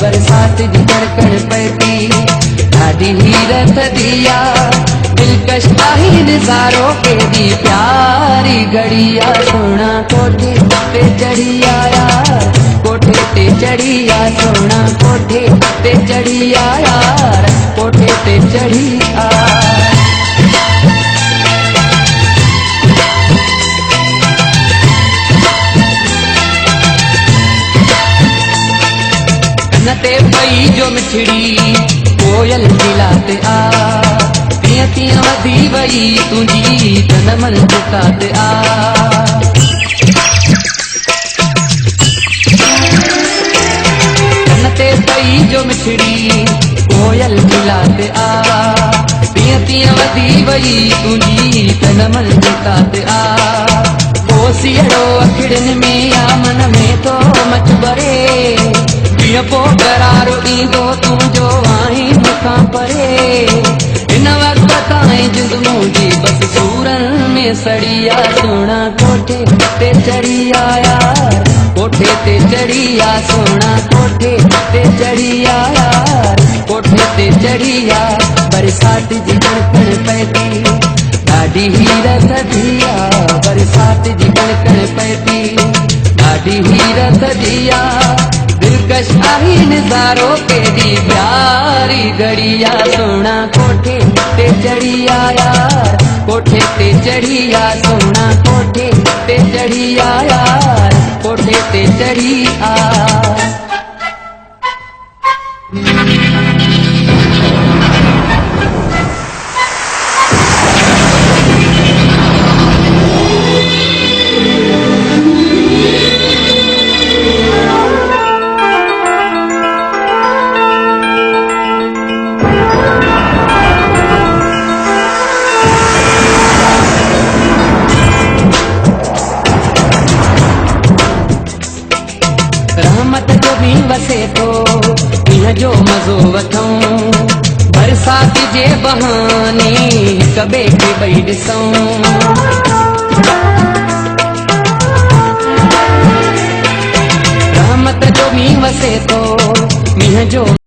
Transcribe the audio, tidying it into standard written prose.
बरसात जी कड़कड़ पई ॾाढी हीरत दिया दिलकश आही नज़ारो केॾी प्यारी घड़िया सोना कोठे ते चढ़ी आया कोठे ते चढ़ी आ सोना कोठे ते चढ़ी आया कोठे ते चढ़ी आ नते पई जो मिठड़ी कोयल दिलाते आ तिया तिया वधी वई तुझी तन मन जुकाते आ नते पई जो मिठड़ी कोयल दिलाते आ तिया तिया वधी वई तुझी तन मन जुकाते आ सियड़ो अखिड़न में आ मन में तो मच बरे पो करारो ईंदो तू जो आई मुखां परे इन वक्त ताईं जिंद मुंहिंजी बस सूरन में सड़ी आ सोना कोठे ते चढ़ी आया कोठे ते चढ़ी आ सोना कोठे ते चढ़ी आया कोठे ते चढ़ी आ बरसात जी कड़कड़ पई ॾाढी हीरत दिया बरसात जी कड़कड़ पई ॾाढी हीरत दिया दिलकश आही नज़ारो केॾी प्यारी घड़िया सोना कोठे ते चढ़ी आया कोठे ते चढ़ी आ सोना कोठे ते चढ़ी आया कोठे ते चढ़ी आ रहमत जो भी वसे तो इन जो मज़ो वठूं बरसात जे बहाने हिक ॿिए खे ॿई ॾिसूं